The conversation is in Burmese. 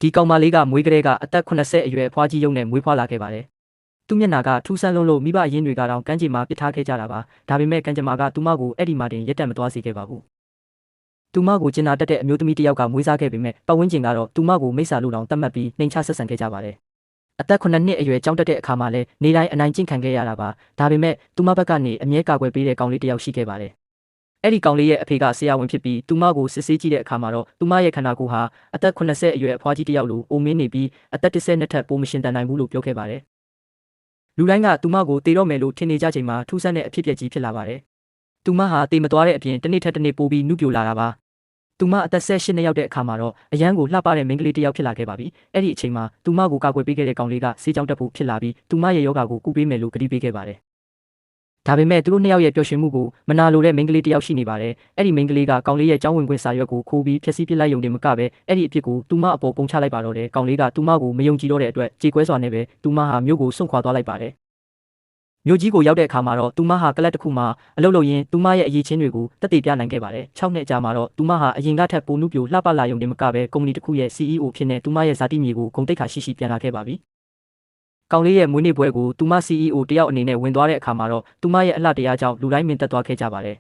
ဒီကောင်မလေးကမွေးကလေးကအသက်80အရွယ်ဖွားကြီးရုံနဲ့မွေးဖွားလာခဲ့ပါတယ်။သူ့မျက်နှာကထူးဆန်းလို့မိဘအရင်းတွေကတော့ကန်းချီမှာပစ်ထားခဲ့ကြတာပါ။ဒါပေမဲ့ကန်းချမာကသူမကိုအဲ့ဒီမှာတင်ရက်တက်မသွားစေခဲ့ပါဘူး။သူမကိုကျင်နာတက်တဲ့အမျိုးသမီးတစ်ယောက်ကမွေးစားခဲ့ပေမဲ့ပတ်ဝန်းကျင်ကတော့သူမကိုမိစ္ဆာလို့တောင်သတ်မှတ်ပြီးနှိမ်ချဆက်ဆံခဲ့ကြပါတယ်။အသက်9နှစ်အရွယ်ကျောင်းတက်တဲ့အခါမှာလည်းနေတိုင်းအနိုင်ကျင့်ခံခဲ့ရတာပါ။ဒါပေမဲ့သူမဘက်ကနေအမြဲကာကွယ်ပေးတဲ့ကောင်လေးတစ်ယောက်ရှိခဲ့ပါတယ်။အဲ့ဒီကောင်လေးရဲ့အဖေကဆရာဝန်ဖြစ်ပြီးသူမကိုစစ်ဆေးကြည့်တဲ့အခါမှာတော့သူမရဲ့ခန္ဓာကိုယ်ဟာအသက်80အရွယ်အဖွားကြီးတစ်ယောက်လိုအိုမင်းနေပြီးအသက်10နှစ်ထက်ပိုမရှင်တန်နိုင်ဘူးလို့ပြောခဲ့ပါတယ်။လူတိုင်းကသူမကိုတေတော့မယ်လို့ထင်နေကြချိန်မှာထူးဆန်းတဲ့အဖြစ်အပျက်ကြီးဖြစ်လာပါတယ်။သူမဟာတေမသွားတဲ့အပြင်တစ်နေ့ထက်တစ်နေ့ပိုပြီးနုပြိုလာတာပါ။သူမအသက်18နှစ်ရောက်တဲ့အခါမှာတော့အရန်ကိုလှပတဲ့မိန်းကလေးတစ်ယောက်ဖြစ်လာခဲ့ပါပြီ။အဲ့ဒီအချိန်မှာသူမကိုကာကွယ်ပေးခဲ့တဲ့ကောင်လေးကဆေးကြောင်းတက်ဖို့ဖြစ်လာပြီးသူမရဲ့ယောဂါကိုကုပေးမယ်လို့ကတိပေးခဲ့ပါတယ်။ဒါပေမဲ့သူတို့နှစ်ယောက်ရဲ့ပျော်ရွှင်မှုကိုမနာလိုတဲ့မိန်းကလေးတစ်ယောက်ရှိနေပါတယ်။အဲ့ဒီမိန်းကလေးကကောင်လေးရဲ့ကျောင်းဝင်ခွင့်စာရွက်ကိုခိုးပြီးဖျက်ဆီးပစ်လိုက်ရုံနဲ့မကပဲအဲ့ဒီအဖြစ်ကိုသူမအပေါ်ပုံချလိုက်ပါတော့တယ်။ကောင်လေးကသူမကိုမယုံကြည်တော့တဲ့အတွက်ကြေကွဲစွာနဲ့ပဲသူမဟာမြို့ကိုစွန့်ခွာသွားလိုက်ပါတယ်။မြို့ကြီးကိုရောက်တဲ့အခါမှာတော့သူမဟာကလပ်တစ်ခုမှာအလုပ်လုပ်ရင်းသူမရဲ့အရေးချင်းတွေကိုတက်တည်ပြနိုင်ခဲ့ပါတယ်။6နှစ်ကြာမှာတော့သူမဟာအရင်ကထက်ပိုနုပြိုလှပလာရုံနဲ့မကပဲကုမ္ပဏီတစ်ခုရဲ့ CEO ဖြစ်နေသူမရဲ့ဇာတိမြေကိုဂုဏ်သိက္ခာရှိရှိပြန်လာခဲ့ပါပြီ။ကောင်လေးရဲ့မွေးနေ့ပွဲကိုသူမ CEO တယောက်အနေနဲ့ဝင်သွားတဲ့အခါမှာတော့သူမရဲ့အလှတရားကြောင့်လူတိုင်းမြင်သက်သွားခဲ့ကြပါတယ်